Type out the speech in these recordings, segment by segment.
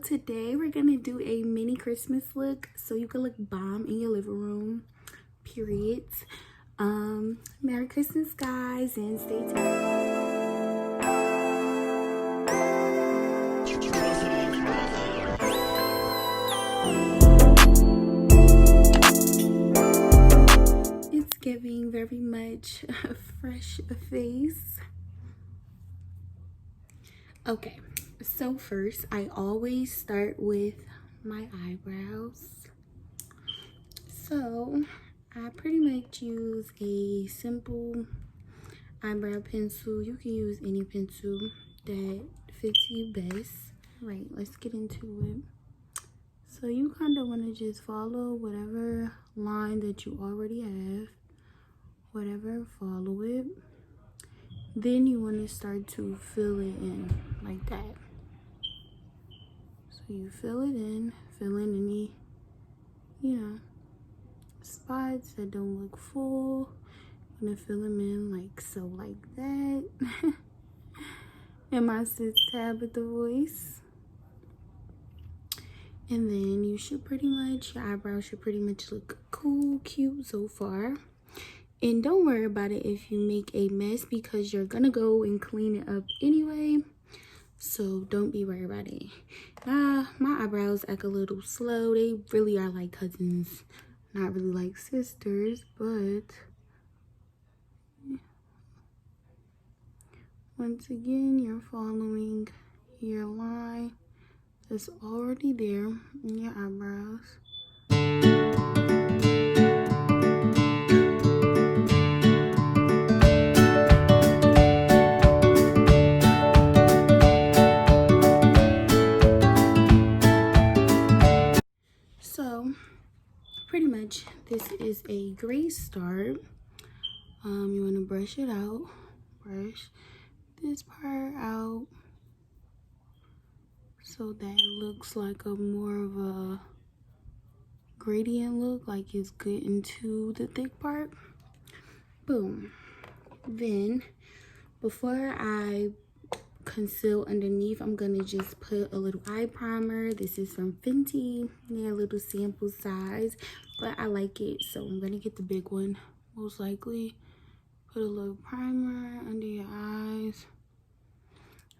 today we're gonna do a mini Christmas look so you can look bomb in your living room, period. Merry Christmas, guys, and stay tuned. It's giving very much a fresh face. Okay, so first I always start with my eyebrows. So I pretty much use a simple eyebrow pencil. You can use any pencil that fits you best. Right, let's get into it. So you kind of want to just follow whatever line that you already have, follow it. Then you want to start to fill it in like that. So you fill it in any, spots that don't look full. I'm gonna fill them in like so, like that. And my sis Tabitha voice. And then you should your eyebrows should pretty much look cool, cute so far. And don't worry about it if you make a mess, because you're gonna go and clean it up anyway. So don't be worried about it. My eyebrows act a little slow. They really are like cousins, not really like sisters, but once again, you're following your line that's already there in your eyebrows. So pretty much this is a great start. You want to brush it out, brush this part out so that it looks like a more of a gradient look, like it's getting to the thick part. Boom. Then before I conceal underneath, I'm gonna just put a little eye primer. This is from Fenty. They're a little sample size, but I like it, so I'm gonna get the big one most likely. Put a little primer under your eyes,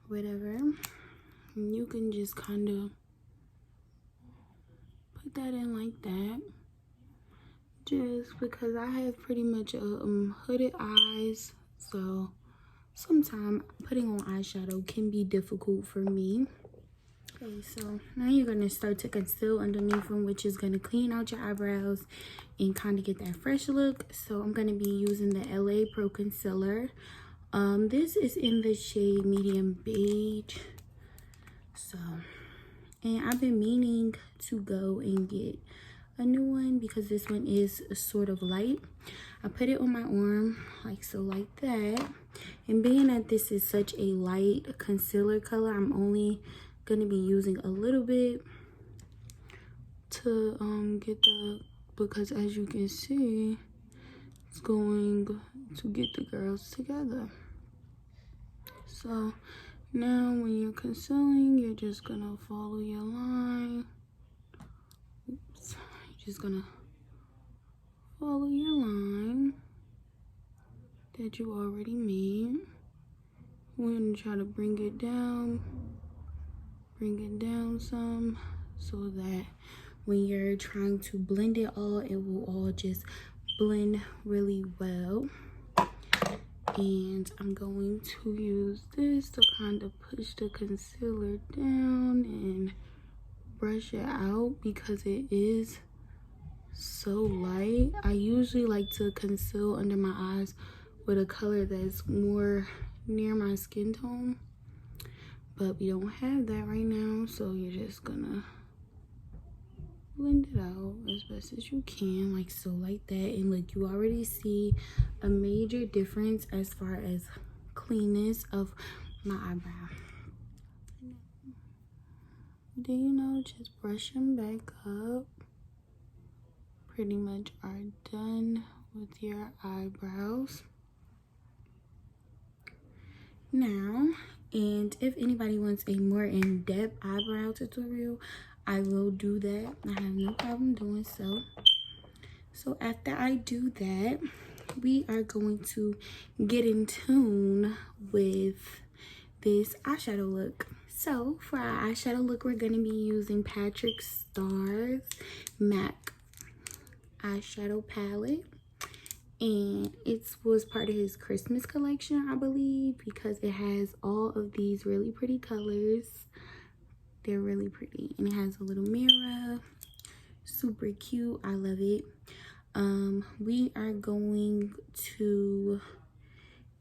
whatever. And you can just kind of put that in like that, just because I have pretty much hooded eyes, so sometimes putting on eyeshadow can be difficult for me. Okay, so now you're gonna start to conceal underneath them, which is gonna clean out your eyebrows and kind of get that fresh look. So I'm gonna be using the LA Pro Concealer. This is in the shade medium beige. So, and I've been meaning to go and get a new one because this one is sort of light. I put it on my arm like so, like that. And being that this is such a light concealer color, I'm only gonna be using a little bit to because as you can see, it's going to get the girls together. So now when you're concealing, you're just gonna follow your line. Oops. You're just gonna follow your line that you already made. We're gonna try to bring it down some, so that when you're trying to blend it all, it will all just blend really well. And I'm going to use this to kind of push the concealer down and brush it out because it is so light. I usually like to conceal under my eyes with a color that's more near my skin tone, but we don't have that right now, so you're just gonna blend it out as best as you can, like so, like that. And look, you already see a major difference as far as cleanness of my eyebrow. Then just brush them back up. Pretty much are done with your eyebrows. Now And if anybody wants a more in-depth eyebrow tutorial, I will do that. I have no problem doing so. So after I do that, we are going to get in tune with this eyeshadow look. So for our eyeshadow look, we're going to be using Patrick Starr's MAC eyeshadow palette. And it was part of his Christmas collection, I believe, because it has all of these really pretty colors. They're really pretty. And it has a little mirror. Super cute. I love it. We are going to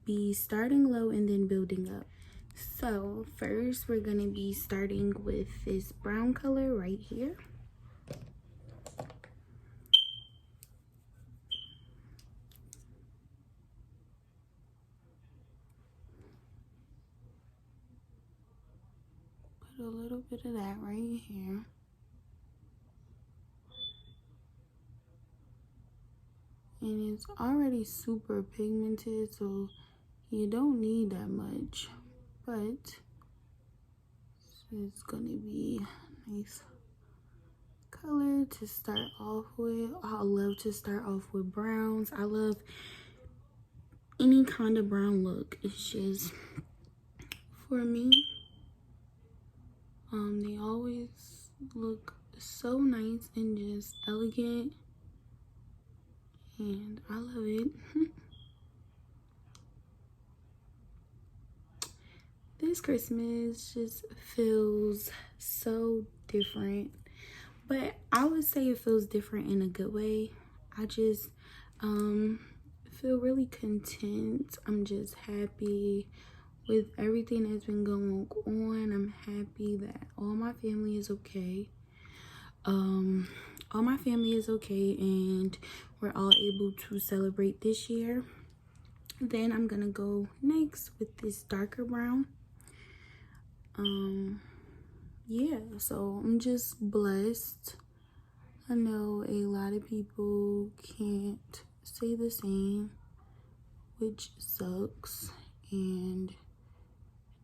be starting low and then building up. So first we're going to be starting with this brown color right here. Put a little bit of that right here. And it's already super pigmented, so you don't need that much, but it's gonna be a nice color to start off with. I love to start off with browns. I love any kind of brown look. It's just, for me, they always look so nice and just elegant, and I love it. This Christmas just feels so different, but I would say it feels different in a good way. I just feel really content. I'm just happy with everything that's been going on. I'm happy that all my family is okay. All my family is okay, and we're all able to celebrate this year. Then I'm gonna go next with this darker brown. Yeah, so I'm just blessed. I know a lot of people can't say the same, which sucks, and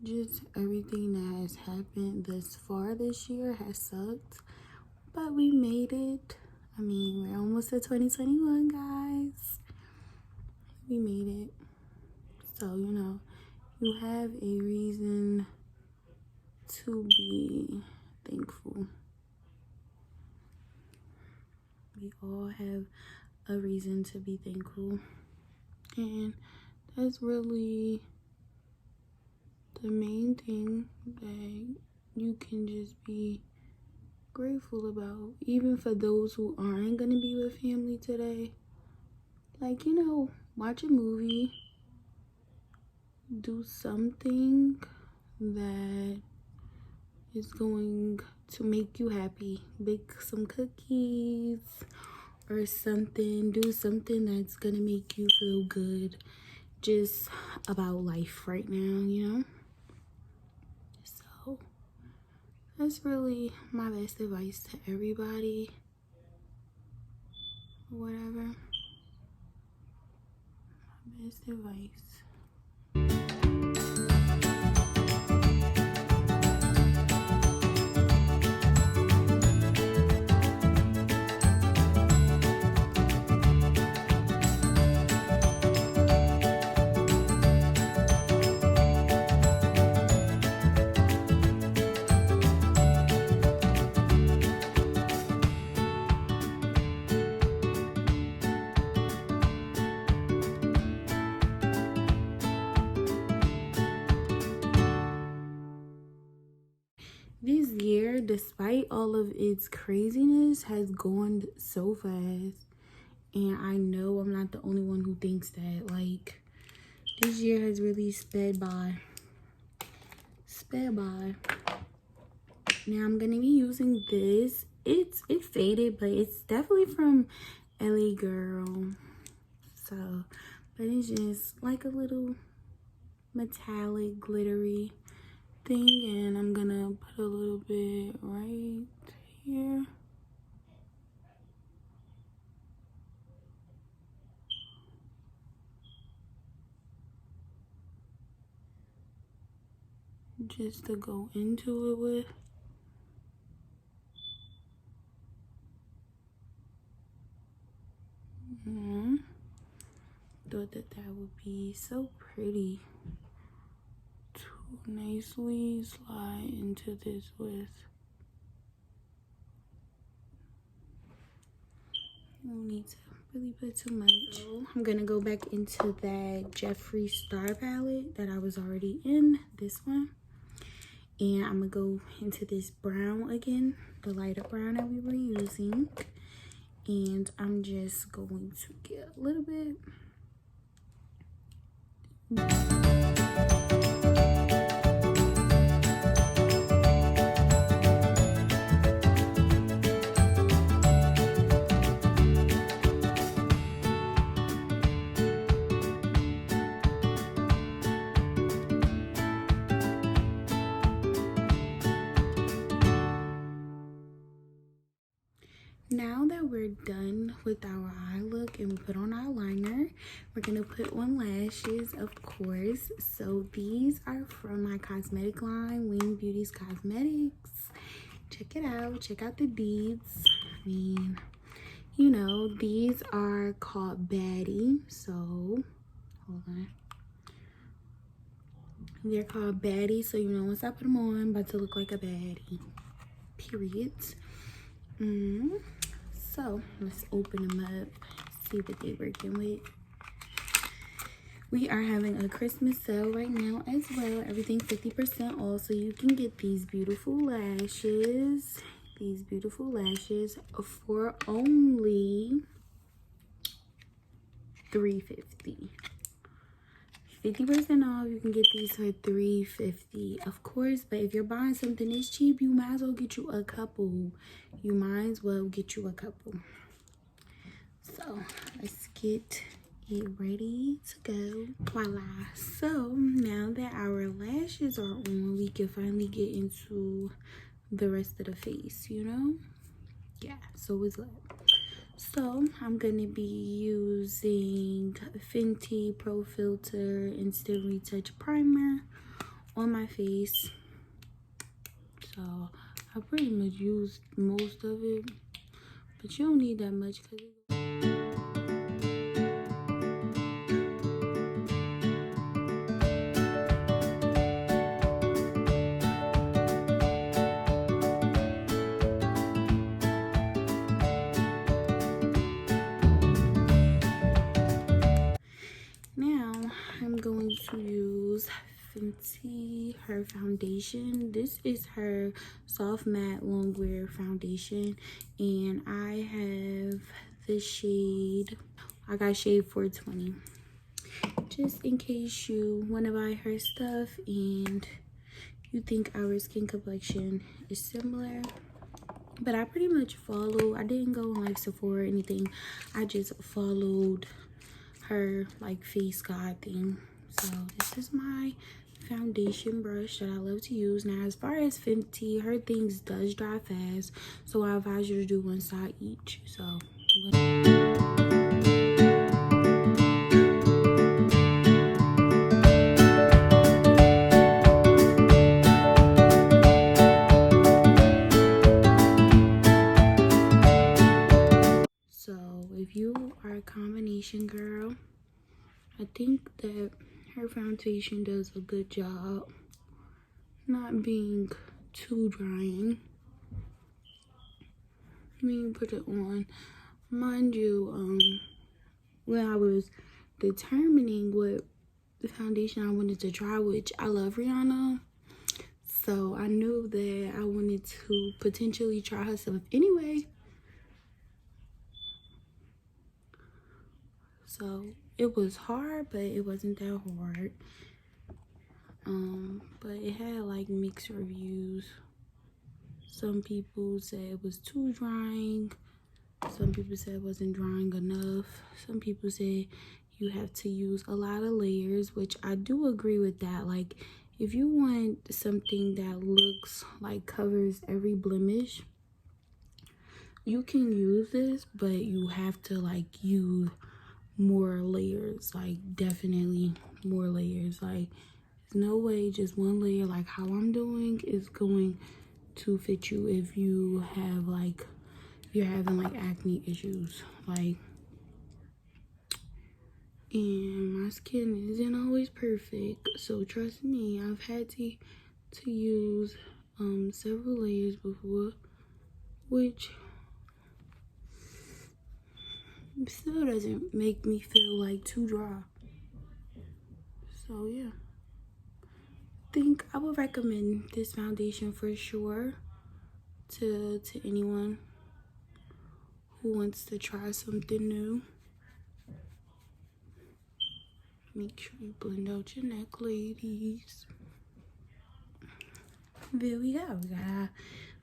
just everything that has happened thus far this year has sucked, but we made it. I mean, we're almost at 2021, guys. We made it. So, you know, you have a reason to be thankful. We all have a reason to be thankful, and that's really the main thing that you can just be grateful about. Even for those who aren't gonna be with family today, like, you know, watch a movie, do something that is going to make you happy. Bake some cookies or something. Do something that's gonna make you feel good just about life right now, you know? So that's really my best advice to everybody. Whatever. My best advice. This year, despite all of its craziness, has gone so fast. And I know I'm not the only one who thinks that. Like, this year has really sped by. Sped by. Now I'm gonna be using this. It faded, but it's definitely from LA Girl. So, but it's just like a little metallic, glittery thing, and I'm gonna put a little bit right here. just to go into it with. Thought that would be so pretty to nicely slide into this with. You don't need to really put too much. So I'm gonna go back into that Jeffree Star palette that I was already in, this one. And I'm gonna go into this brown again, the lighter brown that we were using. And I'm just going to get a little bit. Now that we're done with our eye look and we put on our liner, we're gonna put on lashes, of course. So these are from my cosmetic line, Wing Beauty's Cosmetics. Check it out, check out the beads. I mean, you know, these are called Baddie. So hold on, they're called Baddie. So you know, once I put them on, I'm about to look like a baddie, period. So let's open them up, see what they're working with. We are having a Christmas sale right now as well. Everything 50% off, so you can get these beautiful lashes. These beautiful lashes for only $3.50. 50% off, you can get these for $3.50, of course. But if you're buying something this cheap, you might as well get you a couple. You might as well get you a couple. So let's get it ready to go. Voila. So now that our lashes are on, we can finally get into the rest of the face, you know? Yeah, so it's lit. So I'm gonna be using Fenty Pro Filter Instant Retouch Primer on my face. So I pretty much used most of it, but you don't need that much because now I'm going to use Fenty, her foundation. This is her soft matte long wear foundation, and I have the shade, I got shade 420, just in case you want to buy her stuff and you think our skin complexion is similar. But I pretty much follow, I didn't go on like Sephora or anything, I just followed her like face guide thing. So this is my foundation brush that I love to use. Now as far as Fenty, her things does dry fast, so I advise you to do one side each. So if you are a combination girl, I think that her foundation does a good job not being too drying. When you put it on, mind you, when I was determining what the foundation I wanted to try, which I love Rihanna, so I knew that I wanted to potentially try her stuff anyway. So it was hard, but it wasn't that hard. But it had like mixed reviews. Some people said it was too drying. Some people said it wasn't drying enough. Some people said you have to use a lot of layers, which I do agree with that. Like, if you want something that looks like covers every blemish, you can use this, but you have to like use more layers, like definitely more layers. Like, There's no way just one layer like how I'm doing is going to fit you if you have like, you're having like acne issues. Like, and my skin isn't always perfect, so trust me, I've had to use several layers before, which still doesn't make me feel like too dry. So yeah, I think I would recommend this foundation for sure to anyone who wants to try something new. Make sure you blend out your neck, ladies. There we go. We got our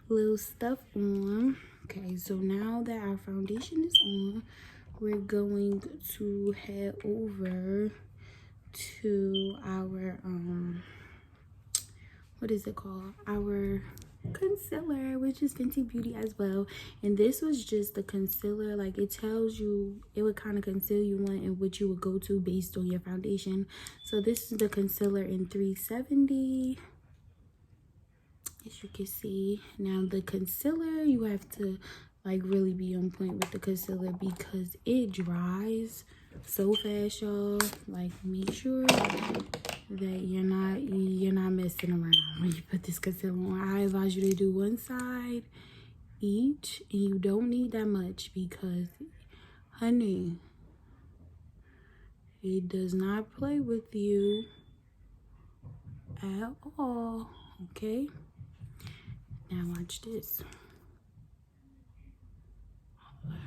little stuff on. Okay, so now that our foundation is on, we're going to head over to our what is it called, our concealer, which is Fenty Beauty as well. And this was just the concealer, like it tells you it would kind of conceal you want and what you would go to based on your foundation. So this is the concealer in 370, as you can see. Now the concealer, you have to like really be on point with the concealer because it dries so fast, y'all. Like, make sure that you're not messing around when you put this concealer on. I advise you to do one side each, and you don't need that much because, honey, it does not play with you at all. Okay, now watch this. I'm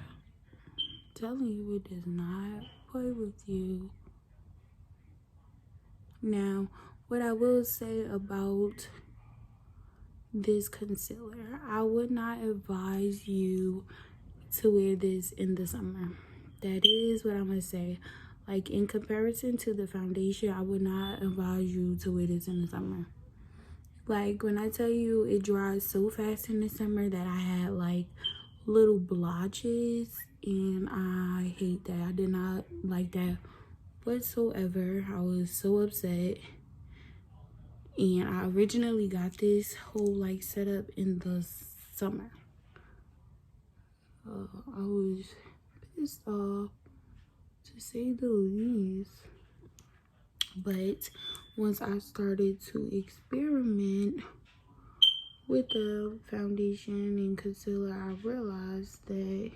telling you, it does not play with you. Now, what I will say about this concealer, I would not advise you to wear this in the summer. That is what I'm gonna say. Like, in comparison to the foundation, I would not advise you to wear this in the summer. Like, when I tell you it dries so fast in the summer that I had like little blotches, and I hate that. I did not like that whatsoever. I was so upset. And I originally got this whole like setup in the summer. I was pissed off, to say the least. But once I started to experiment with the foundation and concealer, I realized that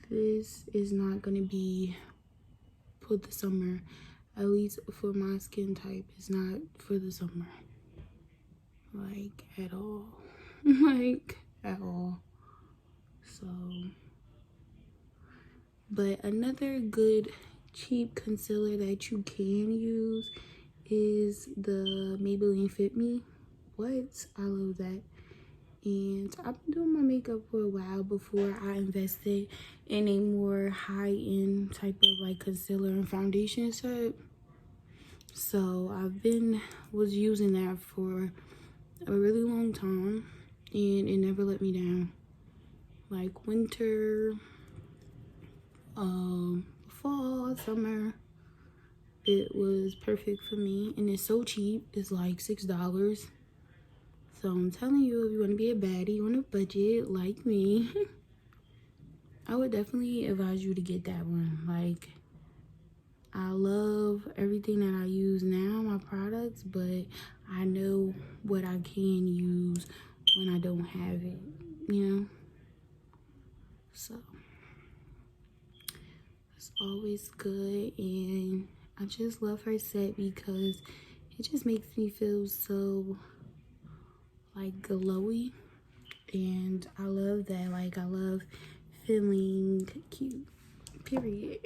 this is not going to be for the summer. At least for my skin type, it's not for the summer. Like, at all. Like, at all. So, but another good cheap concealer that you can use is the Maybelline Fit Me. What? I love that. And I've been doing my makeup for a while before I invested in a more high-end type of like concealer and foundation set. So was using that for a really long time, and it never let me down. Like winter, fall, summer, it was perfect for me. And it's so cheap. It's like $6. So I'm telling you, if you want to be a baddie on a budget like me, I would definitely advise you to get that one. Like, I love everything that I use now, my products, but I know what I can use when I don't have it, you know? So, it's always good, and I just love her set because it just makes me feel so, like, glowy, and I love that. Like, I love feeling cute, period.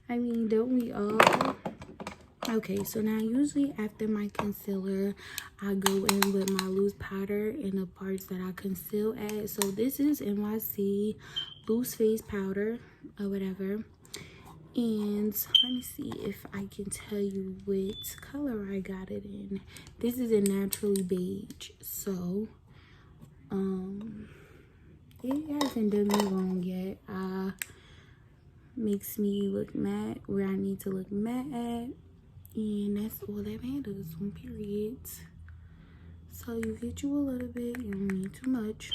I mean, don't we all? Okay, so now usually after my concealer, I go in with my loose powder in the parts that I conceal at. So this is NYC loose face powder or whatever. And let me see if I can tell you which color I got it in. This is a naturally beige. So, it hasn't done me wrong yet. Makes me look matte where I need to look matte at. And that's all that matters on periods. So you get you a little bit, you don't need too much.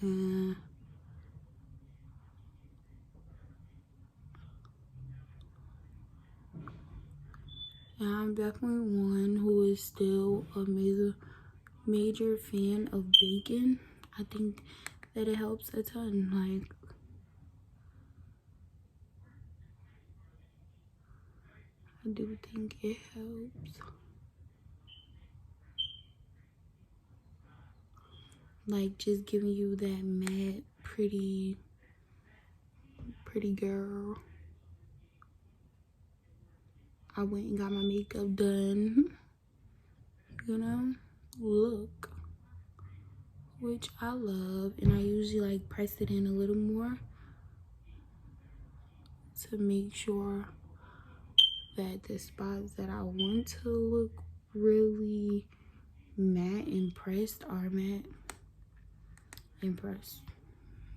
And I'm definitely one who is still a major fan of bacon. I think that it helps a ton. Like, I do think it helps. Like, just giving you that matte, pretty girl. I went and got my makeup done, you know, look, which I love. And I usually like press it in a little more to make sure that the spots that I want to look really matte and pressed are matte and pressed.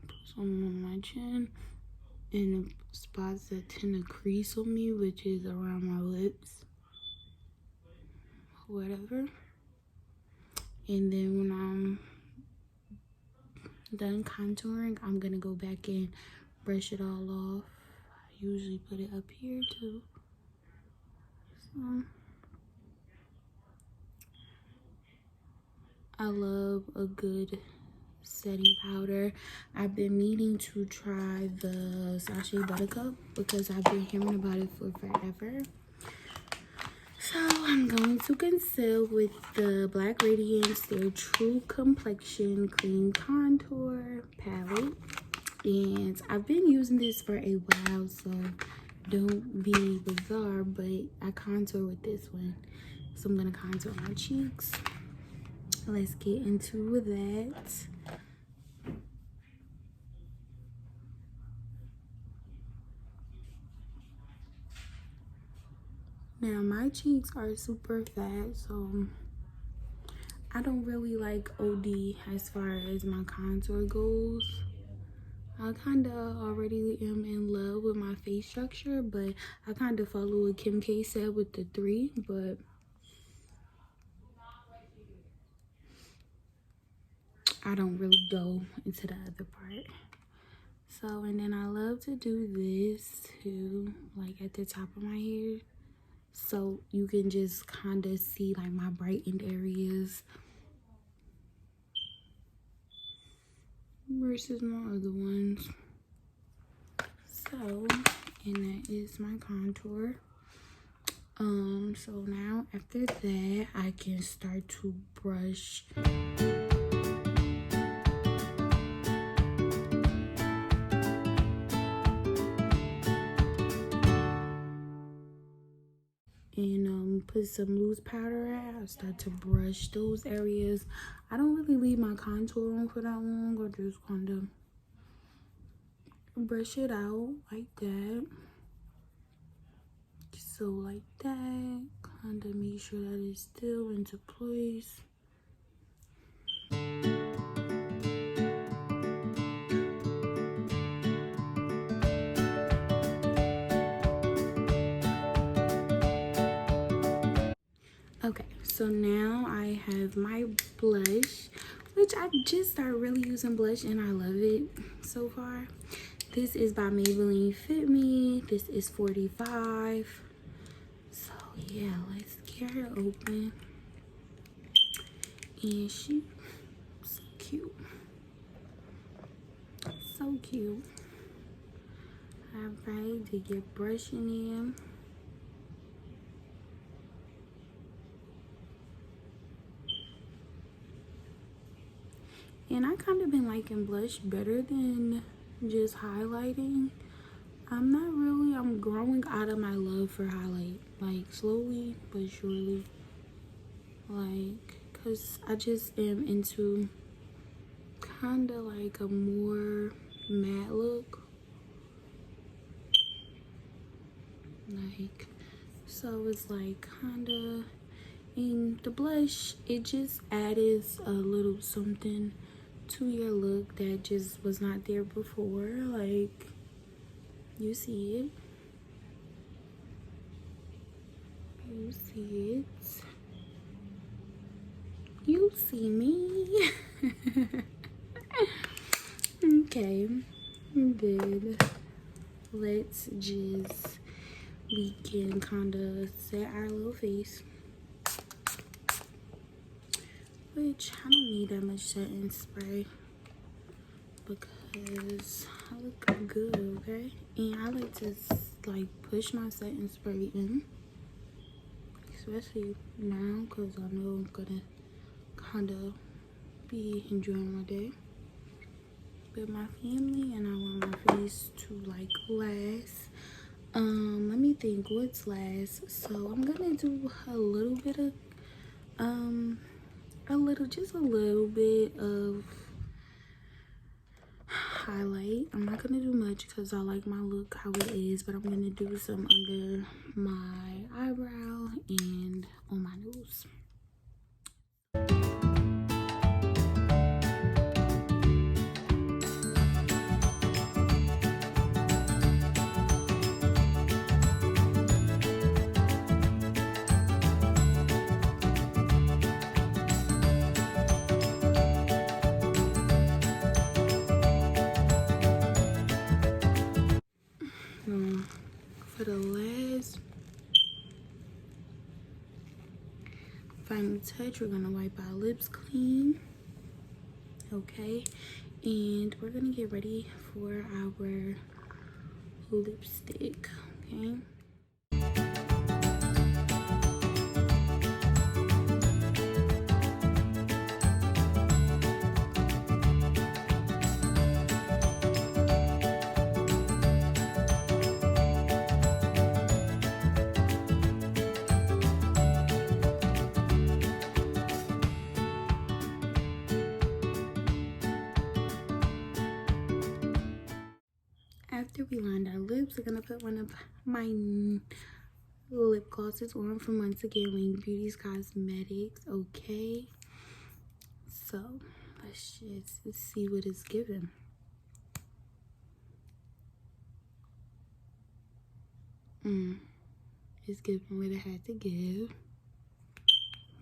Put some on my chin and the spots that tend to crease on me, which is around my lips, whatever. And then when I'm done contouring, I'm gonna go back and brush it all off. I usually put it up here too. So I love a good setting powder. I've been meaning to try the Sachet Buttercup because I've been hearing about it for forever. So I'm going to conceal with the Black Radiance, their True Complexion Cream Contour Palette. And I've been using this for a while, so don't be bizarre, but I contour with this one. So I'm gonna contour my cheeks. Let's get into that. Now my cheeks are super fat, so I don't really like OD as far as my contour goes. I kind of already am in love with my face structure, but I kind of follow what Kim K said with the 3, but I don't really go into the other part. So, and then I love to do this too, like at the top of my hair, so you can just kind of see like my brightened areas versus my other ones. So, and that is my contour. So now after that, I can start to brush. And put some loose powder out. I'll start to brush those areas. I don't really leave my contour on for that long, or just kind of brush it out like that. So like that, kind of make sure that it's still into place. Okay, so now I have my blush, which I just started really using blush and I love it so far. This is by Maybelline Fit Me. This is 45. So yeah, let's get her open. And she's so cute. So cute. Alright, to get brushing in. And I kind of been liking blush better than just highlighting. I'm growing out of my love for highlight. Like, slowly but surely. Like, because I just am into kind of like a more matte look. Like, so it's like kind of, in the blush, it just added a little something to your look that just was not there before. Like, you see it. You see it. You see me. Okay, good. Let's just, we can kind of set our little face. Which I don't need that much setting spray because I look good, okay? And I like to like push my setting spray in, especially now because I know I'm gonna kind of be enjoying my day with my family and I want my face to like last. Let me think what's last. So I'm gonna do a little bit of just a little bit of highlight. I'm not gonna do much because I like my look how it is, but I'm gonna do some under my eyebrow and on my nose. For the last final touch, we're gonna wipe our lips clean, okay? And we're gonna get ready for our lipstick, okay? After we lined our lips, we're gonna put one of my lip glosses on from once again Wing Beauty's Cosmetics, okay? So let's just see what it's giving. It's giving what it had to give.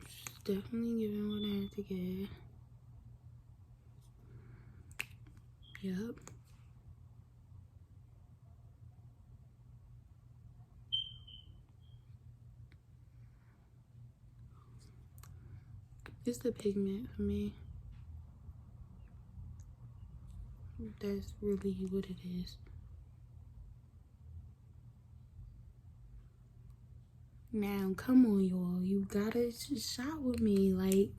It's definitely giving what it had to give. Yep. It's the pigment for me. That's really what it is. Now, come on, y'all. You gotta shot with me. Like,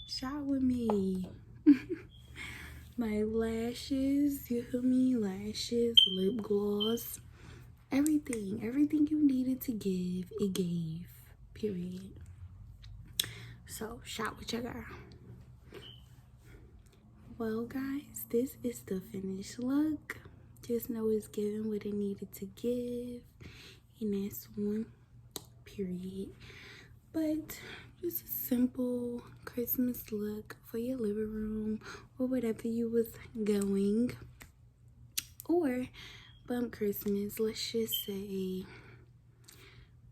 shot with me. My lashes, you feel me? Lashes, lip gloss, everything. Everything you needed to give, it gave. Period. So, shot with your girl. Well, guys, this is the finished look. Just know it's giving what it needed to give. And that's one. Period. But just a simple Christmas look for your living room or whatever you was going, or bump Christmas, let's just say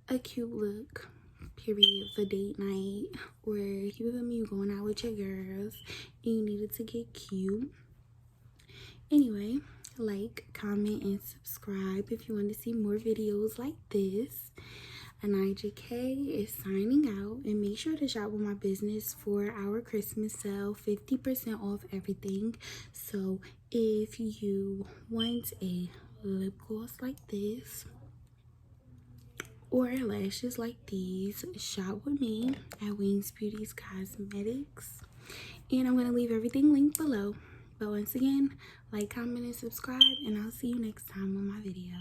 a cute look, period, for date night, or you feel me, you going out with your girls and you needed to get cute. Anyway, like, comment, and subscribe if you want to see more videos like this. And IJK is signing out, and make sure to shop with my business for our Christmas sale, 50% off everything. So if you want a lip gloss like this or lashes like these, shop with me at Wings Beauty's Cosmetics, and I'm going to leave everything linked below. But once again, like, comment, and subscribe, and I'll see you next time on my video.